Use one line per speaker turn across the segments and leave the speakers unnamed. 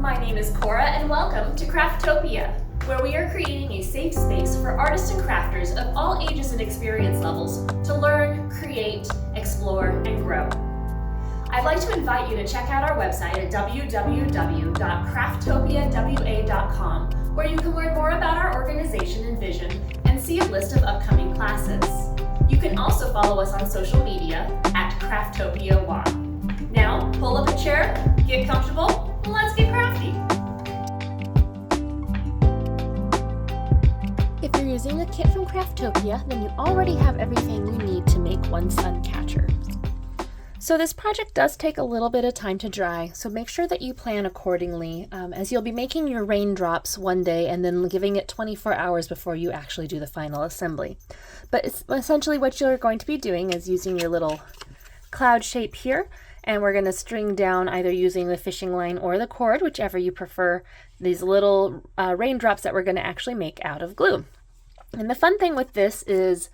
My name is Cora and welcome to Craftopia, where we are creating a safe space for artists and crafters of all ages and experience levels to learn, create, explore, and grow. I'd like to invite you to check out our website at www.crafttopiawa.com, where you can learn more about our organization and vision and see a list of upcoming classes. You can also follow us on social media at CrafttopiaWA. Now, pull up a chair, get comfortable, and let's get crafty.
If you're using a kit from Craftopia, then you already have everything you need to make one Suncatcher. So this project does take a little bit of time to dry, so make sure that you plan accordingly, as you'll be making your raindrops one day and then giving it 24 hours before you actually do the final assembly. But it's essentially what you're going to be doing is using your little cloud shape here, and we're going to string down either using the fishing line or the cord, whichever you prefer, these little raindrops that we're going to actually make out of glue. And the fun thing with this is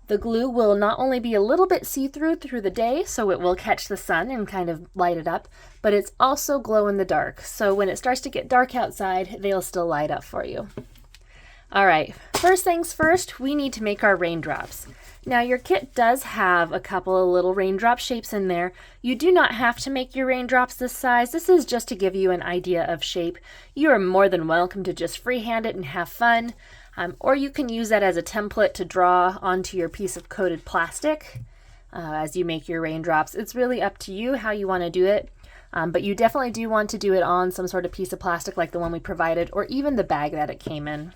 the glue will not only be a little bit see-through through the day, so it will catch the sun and kind of light it up, but it's also glow in the dark. So when it starts to get dark outside, they'll still light up for you. All right, first things first, we need to make our raindrops. Now your kit does have a couple of little raindrop shapes in there. You do not have to make your raindrops this size. This is just to give you an idea of shape. You are more than welcome to just freehand it and have fun. Or you can use that as a template to draw onto your piece of coated plastic as you make your raindrops. It's really up to you how you want to do it. But you definitely do want to do it on some sort of piece of plastic like the one we provided, or even the bag that it came in.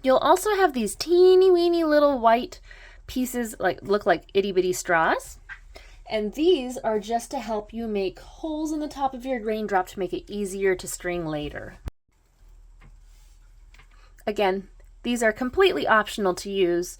You'll also have these teeny weeny little white pieces look like itty bitty straws, and these are just to help you make holes in the top of your raindrop to make it easier to string later. Again, these are completely optional to use.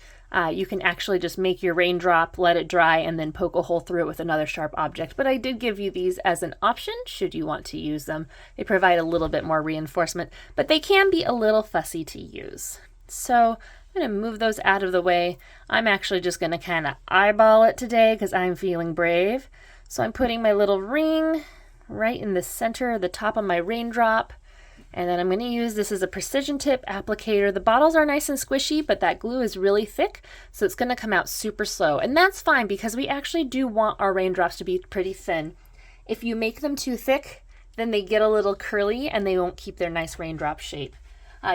You can actually just make your raindrop, let it dry, and then poke a hole through it with another sharp object, but I did give you these as an option should you want to use them. They provide a little bit more reinforcement, but they can be a little fussy to use. So I'm going to move those out of the way. I'm actually just going to kind of eyeball it today because I'm feeling brave. So I'm putting my little ring right in the center, the top of my raindrop. And then I'm going to use this as a precision tip applicator. The bottles are nice and squishy, but that glue is really thick, so it's going to come out super slow. And that's fine because we actually do want our raindrops to be pretty thin. If you make them too thick, then they get a little curly and they won't keep their nice raindrop shape.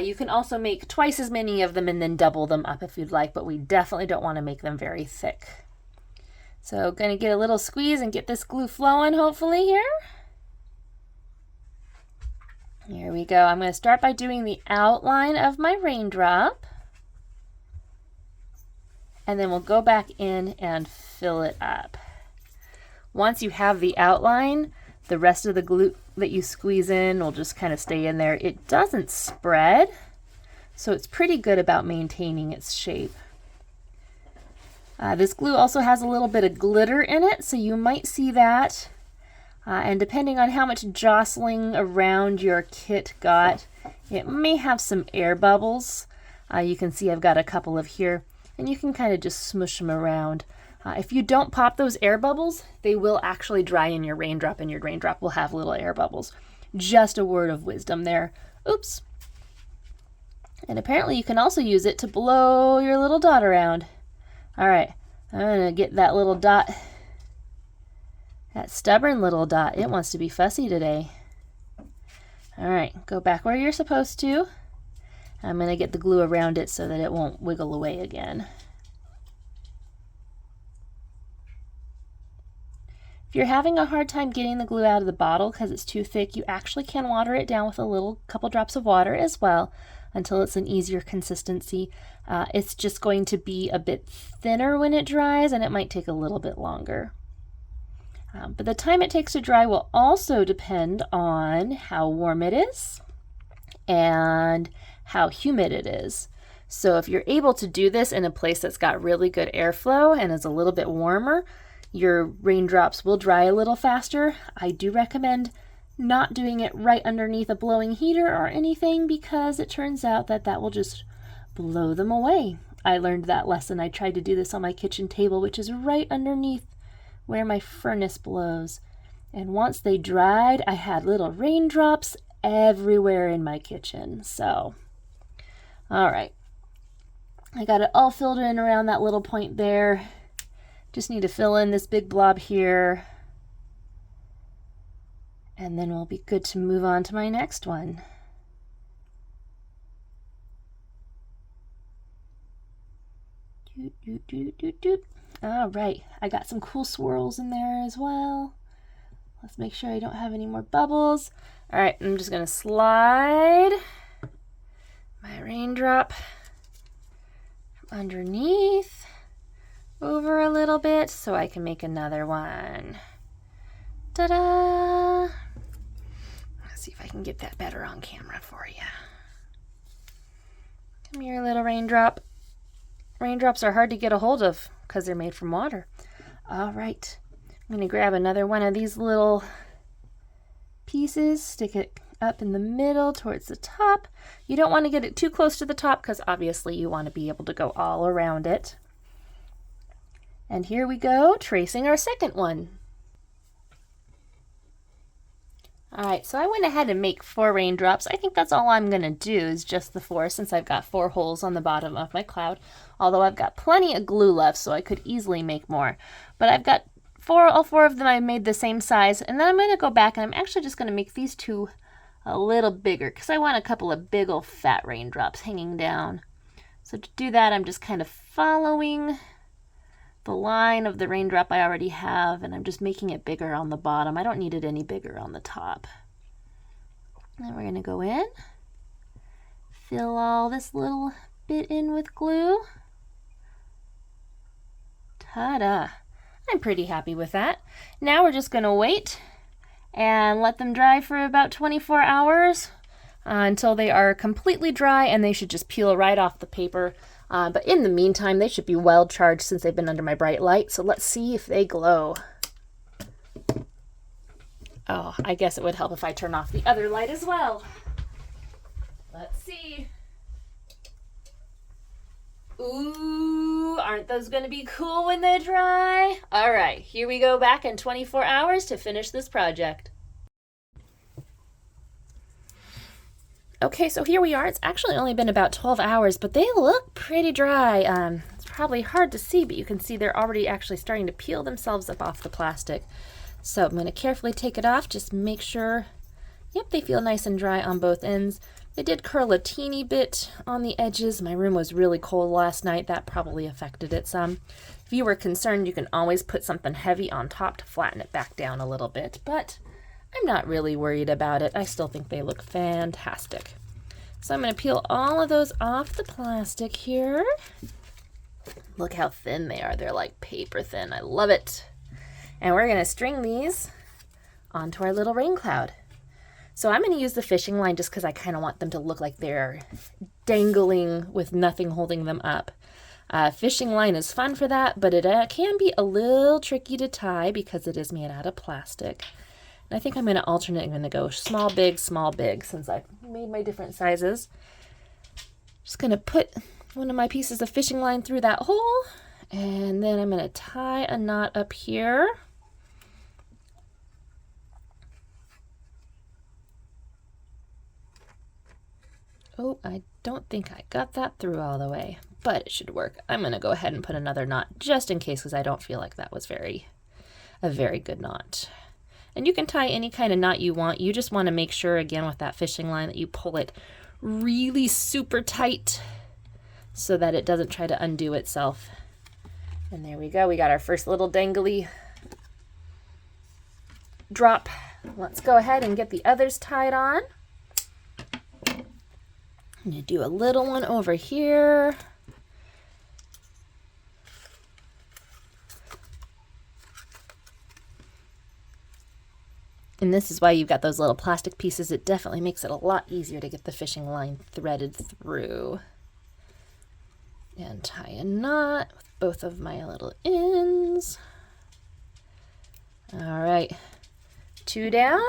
You can also make twice as many of them and then double them up if you'd like, but we definitely don't want to make them very thick. So going to get a little squeeze and get this glue flowing hopefully here. Here we go. I'm going to start by doing the outline of my raindrop, and then we'll go back in and fill it up. Once you have the outline, the rest of the glue that you squeeze in will just kind of stay in there. It doesn't spread, so it's pretty good about maintaining its shape. This glue also has a little bit of glitter in it, so you might see that. And depending on how much jostling around your kit got, it may have some air bubbles. You can see I've got a couple of here, and you can kind of just smush them around. If you don't pop those air bubbles, they will actually dry in your raindrop, and your raindrop will have little air bubbles. Just a word of wisdom there. Oops. And apparently you can also use it to blow your little dot around. All right, I'm going to get that little dot. That stubborn little dot, it wants to be fussy today. All right, go back where you're supposed to. I'm going to get the glue around it so that it won't wiggle away again. If you're having a hard time getting the glue out of the bottle because it's too thick, you actually can water it down with a couple drops of water as well until it's an easier consistency. It's just going to be a bit thinner when it dries, and it might take a little bit longer. But the time it takes to dry will also depend on how warm it is and how humid it is. So if you're able to do this in a place that's got really good airflow and is a little bit warmer, your raindrops will dry a little faster. I do recommend not doing it right underneath a blowing heater or anything because it turns out that will just blow them away. I learned that lesson. I tried to do this on my kitchen table, which is right underneath where my furnace blows. And once they dried, I had little raindrops everywhere in my kitchen. So, all right. I got it all filled in around that little point there. Just need to fill in this big blob here. And then we'll be good to move on to my next one. All right, I got some cool swirls in there as well. Let's make sure I don't have any more bubbles. All right, I'm just gonna slide my raindrop from underneath over a little bit so I can make another one. Ta-da! Let's see if I can get that better on camera for you. Come here, little raindrop. Raindrops are hard to get a hold of because they're made from water. All right, I'm going to grab another one of these little pieces, stick it up in the middle towards the top. You don't want to get it too close to the top because obviously you want to be able to go all around it. And here we go, tracing our second one. All right, so I went ahead and make 4 raindrops. I think that's all I'm going to do is just the 4 since I've got 4 holes on the bottom of my cloud. Although I've got plenty of glue left, so I could easily make more. But I've got all 4 of them I made the same size. And then I'm going to go back and I'm actually just going to make these 2 a little bigger because I want a couple of big old fat raindrops hanging down. So to do that, I'm just kind of following the line of the raindrop I already have, and I'm just making it bigger on the bottom. I don't need it any bigger on the top. Then we're going to go in, fill all this little bit in with glue. Ta-da! I'm pretty happy with that. Now we're just going to wait and let them dry for about 24 hours until they are completely dry, and they should just peel right off the paper. But in the meantime, they should be well charged since they've been under my bright light. So let's see if they glow. Oh, I guess it would help if I turn off the other light as well. Let's see. Ooh, aren't those going to be cool when they dry? All right, here we go back in 24 hours to finish this project. Okay, so here we are. It's actually only been about 12 hours, but they look pretty dry. It's probably hard to see, but you can see they're already actually starting to peel themselves up off the plastic. So I'm going to carefully take it off, just make sure, yep, they feel nice and dry on both ends. They did curl a teeny bit on the edges. My room was really cold last night. That probably affected it some. If you were concerned, you can always put something heavy on top to flatten it back down a little bit, but I'm not really worried about it. I still think they look fantastic. So I'm going to peel all of those off the plastic here. Look how thin they are. They're like paper thin. I love it. And we're going to string these onto our little rain cloud. So I'm going to use the fishing line just because I kind of want them to look like they're dangling with nothing holding them up. Fishing line is fun for that, but it can be a little tricky to tie because it is made out of plastic. I think I'm going to alternate. I'm going to go small, big, since I've made my different sizes. Just going to put one of my pieces of fishing line through that hole, and then I'm going to tie a knot up here. Oh, I don't think I got that through all the way, but it should work. I'm going to go ahead and put another knot just in case because I don't feel like that was a very good knot. And you can tie any kind of knot you want. You just want to make sure, again, with that fishing line that you pull it really super tight so that it doesn't try to undo itself. And there we go. We got our first little dangly drop. Let's go ahead and get the others tied on. I'm going to do a little one over here. And this is why you've got those little plastic pieces. It definitely makes it a lot easier to get the fishing line threaded through. And tie a knot with both of my little ends. All right, 2 down.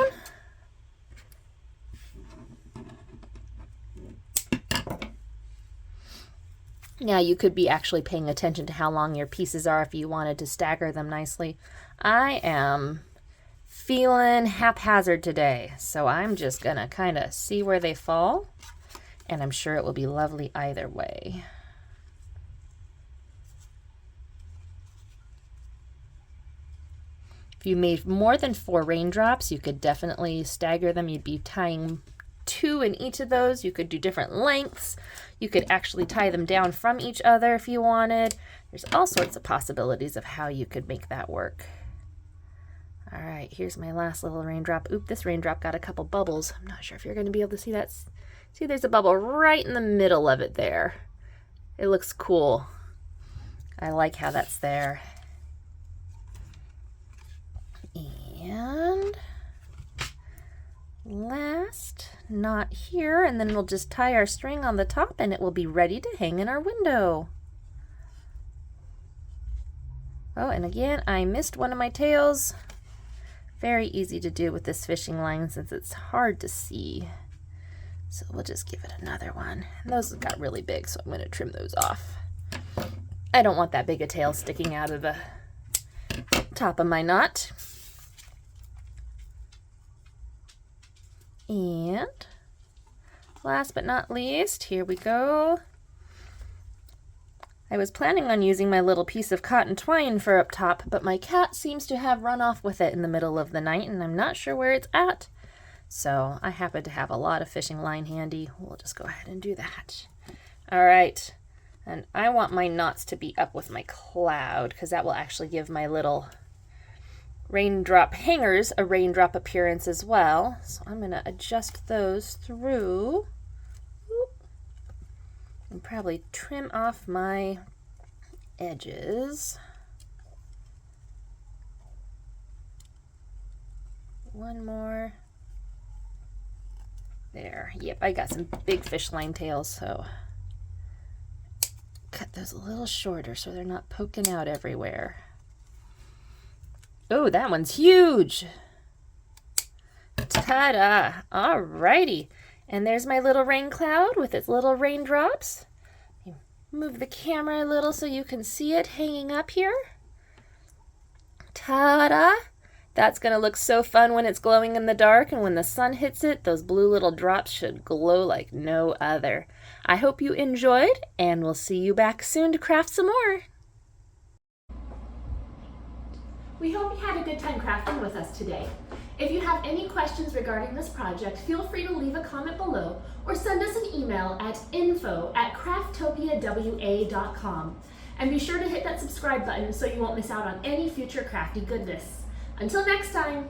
Now you could be actually paying attention to how long your pieces are if you wanted to stagger them nicely. I am feeling haphazard today, so I'm just gonna kind of see where they fall, and I'm sure it will be lovely either way. If you made more than 4 raindrops, you could definitely stagger them. You'd be tying 2 in each of those. You could do different lengths. You could actually tie them down from each other if you wanted. There's all sorts of possibilities of how you could make that work. All right, here's my last little raindrop. Oop, this raindrop got a couple bubbles. I'm not sure if you're going to be able to see that. See, there's a bubble right in the middle of it there. It looks cool. I like how that's there. And last knot here, and then we'll just tie our string on the top and it will be ready to hang in our window. Oh, and again, I missed one of my tails. Very easy to do with this fishing line since it's hard to see. So we'll just give it another one. And those got really big, so I'm going to trim those off. I don't want that big a tail sticking out of the top of my knot. And last but not least, here we go. I was planning on using my little piece of cotton twine for up top, but my cat seems to have run off with it in the middle of the night, and I'm not sure where it's at. So I happen to have a lot of fishing line handy. We'll just go ahead and do that. All right, and I want my knots to be up with my cloud because that will actually give my little raindrop hangers a raindrop appearance as well. So I'm going to adjust those through. And probably trim off my edges. One more. There. Yep, I got some big fish line tails, so cut those a little shorter so they're not poking out everywhere. Oh, that one's huge. Ta-da! Alrighty. And there's my little rain cloud with its little raindrops. Move the camera a little so you can see it hanging up here. Ta-da! That's going to look so fun when it's glowing in the dark, and when the sun hits it, those blue little drops should glow like no other. I hope you enjoyed, and we'll see you back soon to craft some more.
We hope you had a good time crafting with us today. If you have any questions regarding this project, feel free to leave a comment below or send us an email at info@crafttopiawa.com. And be sure to hit that subscribe button so you won't miss out on any future crafty goodness. Until next time!